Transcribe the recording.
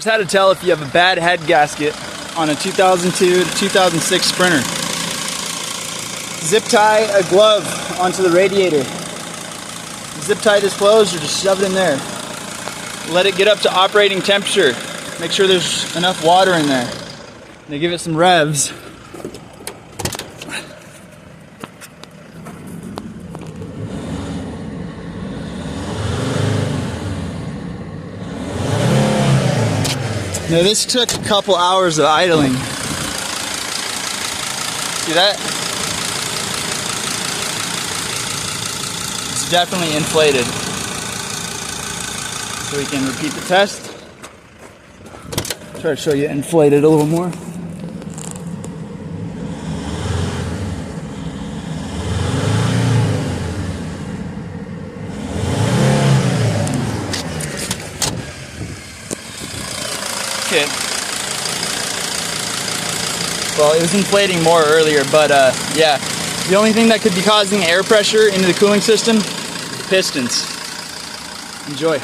Just how to tell if you have a bad head gasket on a 2002 to 2006 Sprinter. Zip tie a glove onto the radiator. Zip tie this closed or just shove it in there. Let it get up to operating temperature. Make sure there's enough water in there. Now give it some revs. Now this took a couple hours of idling. See that? It's definitely inflated. So we can repeat the test. Try to show you inflated a little more. Okay. Well, it was inflating more earlier, but yeah. The only thing that could be causing air pressure into the cooling system is the pistons. Enjoy.